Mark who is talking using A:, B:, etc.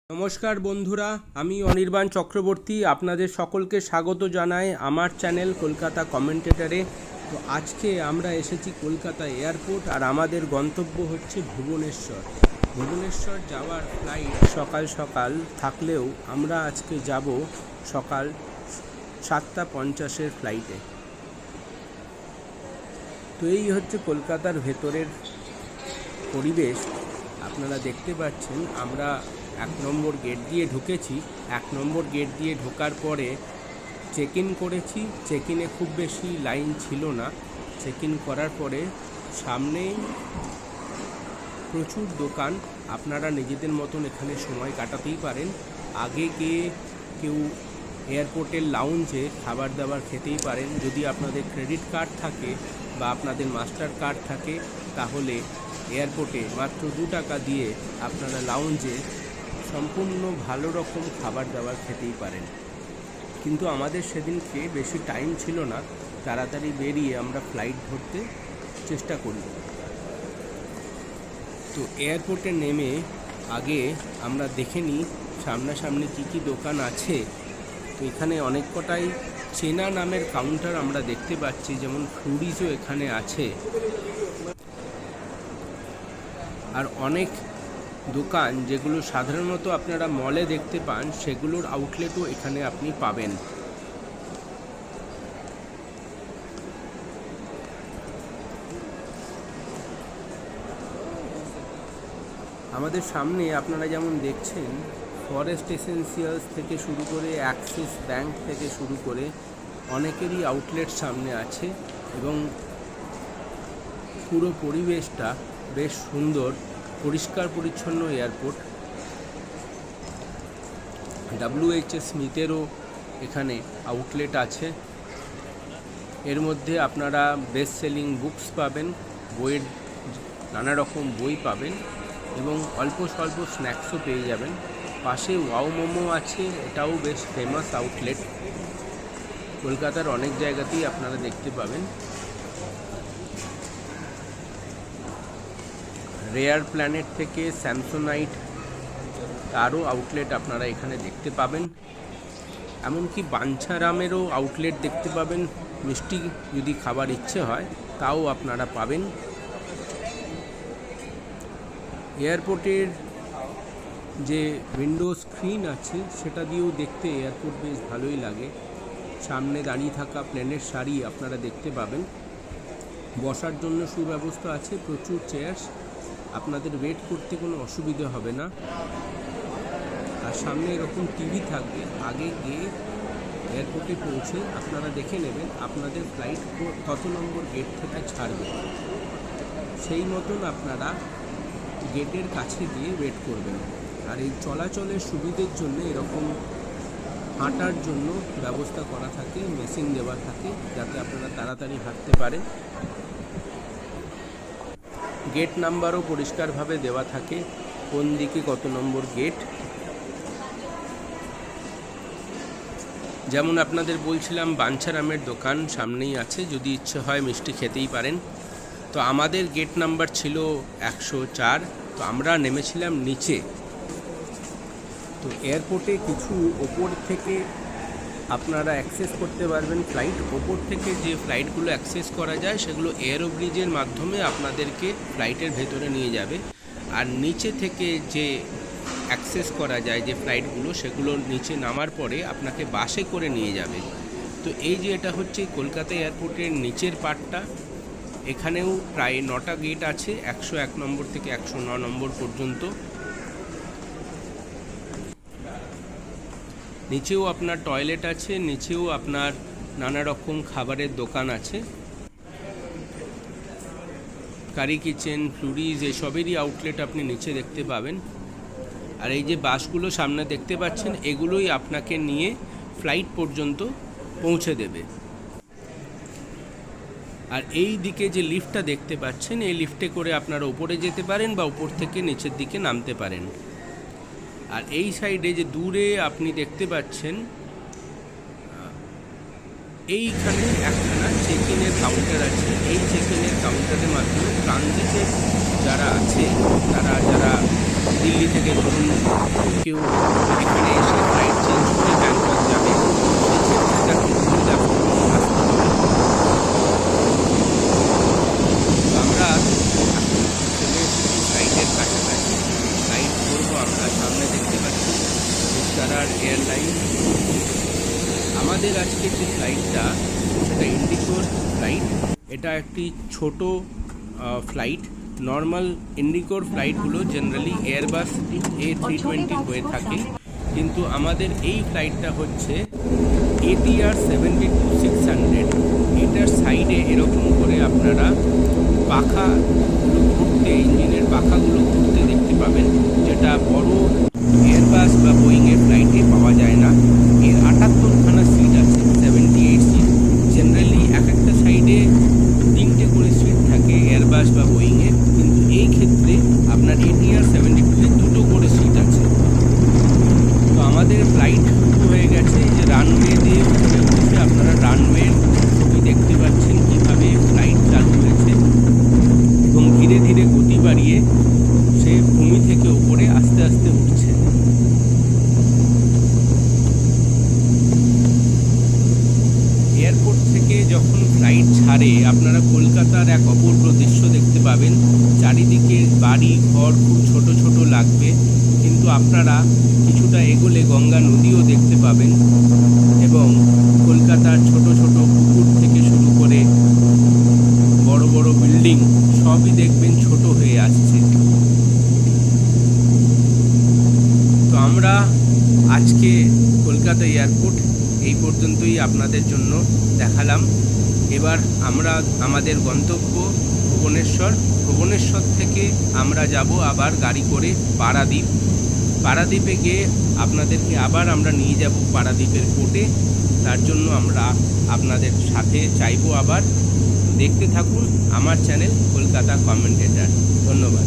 A: নমস্কার বন্ধুরা, আমি অনির্বাণ চক্রবর্তী আপনাদের সকলকে স্বাগত জানাই আমার চ্যানেল কলকাতা কমেন্টেটরে। তো আজকে আমরা এসেছি কলকাতা এয়ারপোর্ট, আর আমাদের গন্তব্য হচ্ছে ভুবনেশ্বর। ভুবনেশ্বর যাওয়ার ফ্লাইট সকাল সকাল থাকলেও আমরা আজকে যাব সকাল 7:50 ফ্লাইটে। তো এই হচ্ছে কলকাতার ভেতরের পরিবেশ। আপনারা দেখতে পাচ্ছেন আমরা 1 নম্বর গেট দিয়ে ঢুকেছি। 1 নম্বর গেট দিয়ে ঢোকার পরে চেক ইন করেছি। চেক ইনে খুব বেশি লাইন ছিল না। চেক ইন করার পরে সামনেই প্রচুর দোকান, আপনারা নিজেদের মতন এখানে সময় কাটাতেই পারেন। আগে গিয়ে কেউ এয়ারপোর্টের লাউঞ্জে খাবার দাবার খেতেই পারেন। যদি আপনাদের ক্রেডিট কার্ড থাকে বা আপনাদের মাস্টার কার্ড থাকে তাহলে এয়ারপোর্টে মাত্র 2 টাকা দিয়ে আপনারা লাউঞ্জে সম্পূর্ণ ভালো রকম খাবার দাবার খেতেই পারেন। কিন্তু আমাদের সেদিনকে বেশি টাইম ছিল না, তাড়াতাড়ি বেরিয়ে আমরা ফ্লাইট ধরতে চেষ্টা করি। তো এয়ারপোর্টে নেমে আগে আমরা দেখে নিই সামনাসামনি কী দোকান আছে। তো এখানে অনেক কটাই চেনা নামের কাউন্টার আমরা দেখতে পাচ্ছি, যেমন ফুডিজও এখানে আছে, আর অনেক দোকান যেগুলো সাধারণত আপনারা মলে দেখতে পান সেগুলোর আউটলেটও এখানে আপনি পাবেন। আমাদের সামনে আপনারা যেমন দেখছেন ফরেস্ট এসেন্সিয়ালস থেকে শুরু করে অ্যাক্সিস ব্যাংক থেকে শুরু করে অনেকেরই আউটলেট সামনে আছে, এবং পুরো পরিবেশটা বেশ সুন্দর, পরিষ্কার পরিচ্ছন্ন এয়ারপোর্ট। WH স্মিথেরও এখানে আউটলেট আছে। এর মধ্যে আপনারা বেস্ট সেলিং বুকস পাবেন, বইয়ের নানা রকম বই পাবেন, এবং অল্প স্বল্প স্ন্যাক্সও পেয়ে যাবেন। পাশে ওয়াও মোমো আছে, এটাও বেশ ফেমাস আউটলেট, কলকাতার অনেক জায়গাতেই আপনারা দেখতে পাবেন। রেয়ার প্ল্যানেট থেকে স্যামসোনাইট তারও আউটলেট আপনারা এখানে দেখতে পাবেন। এমনকি বাঞ্ছারামেরও আউটলেট দেখতে পাবেন। মিষ্টি যদি খাবার ইচ্ছে হয় তাও আপনারা পাবেন। এয়ারপোর্টের যে উইন্ডো স্ক্রিন আছে সেটা দিয়েও দেখতে এয়ারপোর্ট বেশ ভালোই লাগে। সামনে দাঁড়িয়ে থাকা প্লেনের সারি আপনারা দেখতে পাবেন। বসার জন্য সুব্যবস্থা আছে, প্রচুর চেয়ার্স, আপনাদের ওয়েট করতে কোনো অসুবিধা হবে না। আর সামনে এরকম টিভি থাকবে, আগে গিয়ে এয়ারপোর্টে পৌঁছে আপনারা দেখে নেবেন আপনাদের ফ্লাইট কত নম্বর গেট থেকে ছাড়বে। সেই মতন আপনারা গেটের কাছে গিয়ে ওয়েট করবেন। আর এই চলাচলের সুবিধের জন্য এরকম হাঁটার জন্য ব্যবস্থা করা থাকে, মেশিন দেওয়া থাকে, যাতে আপনারা তাড়াতাড়ি হাঁটতে পারেন। গেট নাম্বারও পরিষ্কারভাবে দেওয়া থাকে, কোন দিকে কত নম্বর গেট। যেমন আপনাদের বলছিলাম বাঞ্ছারামের দোকান সামনেই আছে, যদি ইচ্ছে হয় মিষ্টি খেতেই পারেন। তো আমাদের গেট নাম্বার ছিল 104, তো আমরা নেমেছিলাম নিচে। তো এয়ারপোর্টে কিছু ওপর থেকে আপনারা অ্যাক্সেস করতে পারবেন ফ্লাইট। ওপর থেকে যে ফ্লাইটগুলো অ্যাক্সেস করা যায় সেগুলো এয়ারো ব্রিজের মাধ্যমে আপনাদেরকে ফ্লাইটের ভেতরে নিয়ে যাবে। আর নিচে থেকে যে অ্যাক্সেস করা যায় যে ফ্লাইটগুলো, সেগুলো নিচে নামার পরে আপনাকে বাসে করে নিয়ে যাবে। তো এই যে এটা হচ্ছে কলকাতা এয়ারপোর্টের নিচের পার্টটা। এখানেও প্রায় 9টা গেট আছে, 101 নম্বর থেকে 109 নম্বর পর্যন্ত। নিচেও আপনার টয়লেট আছে, নিচেও আপনার নানা রকম খাবারের দোকান আছে। কারি কিচেন, ফ্লুরিজ এসবেরই আউটলেট আপনি নিচে দেখতে পাবেন। আর এই যে বাসগুলো সামনে দেখতে পাচ্ছেন, এগুলোই আপনাকে নিয়ে ফ্লাইট পর্যন্ত পৌঁছে দেবে। আর এই দিকে যে লিফটটা দেখতে পাচ্ছেন, এই লিফটে করে আপনারা উপরে যেতে পারেন বা উপর থেকে নিচের দিকে নামতে পারেন। আর এই সাইডে যে দূরে আপনি দেখতে পাচ্ছেন, এইখানে একখানা চেক ইনের কাউন্টার আছে। এই চেক ইনের কাউন্টারের মাধ্যমে ট্রানজিটে যারা আছে, যারা দিল্লি থেকে ধরুন কেউ এখানে এসে ফ্লাইট চেঞ্জ করে ব্যাংকক যাবে, সেক্ষেত্রে তাকে গুগল ম্যাপ আসতে হবে। তো আমরা এখন চলে এসেছি ফ্লাইটের কাছাকাছি। ফ্লাইট করবো আমরা, সামনে দেখতে পাচ্ছি ভিস্টারার এয়ারলাইন। আমাদের আজকে যে ফ্লাইটটা সেটা ইন্ডিগোর ফ্লাইট। এটা একটি ছোট ফ্লাইট। নর্মাল ইন্ডিগোর ফ্লাইটগুলো জেনারেলি এয়ারবাস A320 হয়ে থাকে, কিন্তু আমাদের এই ফ্লাইটটা হচ্ছে ATR 72-600। এটার সাইডে এরকম করে আপনারা পাখাগুলো ঘুরতে, ইঞ্জিনের পাখাগুলো ঘুরতে দেখতে পাবেন, যেটা বড় এয়ারবাস বা বোয়িংয়ের ফ্লাইটে পাওয়া যায় না। এর 78খানা সিট আছে, 78 সিট। জেনারেলি এক একটা সাইডে 3টে করে সিট থাকে এয়ারবাস বা বোয়িংয়ের, কিন্তু এই ক্ষেত্রে আপনার ATR 72-তে 2টো করে সিট আছে। তো আমাদের ফ্লাইট হয়ে গেছে, যে রানওয়ে দিয়ে উপরে উঠছে। আপনারা রানওয়ের ছবি দেখতে পাচ্ছেন কীভাবে ফ্লাইট চালু হয়েছে এবং ধীরে ধীরে গতি বাড়িয়ে সে ভূমি থেকে উপরে আস্তে আস্তে উঠছে। এয়ারপোর্ট থেকে যখন ফ্লাইট ছাড়ে আপনারা কলকাতার এক অপূর্ব দৃশ্য দেখতে পাবেন। চারিদিকে বাড়ি ঘর খুব ছোট ছোট লাগবে, কিন্তু আপনারা কিছুটা এগোলে গঙ্গা নদীও দেখতে পাবেন এবং কলকাতার ছোট ছোট পুকুর থেকে শুরু করে বড় বড় বিল্ডিং সবই দেখবেন ছোট হয়ে আসছে। তো আমরা আজকে কলকাতা এয়ারপোর্ট এই পর্যন্তই আপনাদের জন্য দেখালাম। এবার আমরা আমাদের গন্তব্য ভুবনেশ্বর থেকে আমরা যাব আবার গাড়ি করে পারাদ্বীপে গিয়ে আপনাদেরকে আবার আমরা নিয়ে যাব পারাদ্বীপের পোর্টে। তার জন্য আমরা আপনাদের সাথে চাইবো আবার। দেখতে থাকুন আমার চ্যানেল কলকাতা কমেন্টেটর। ধন্যবাদ।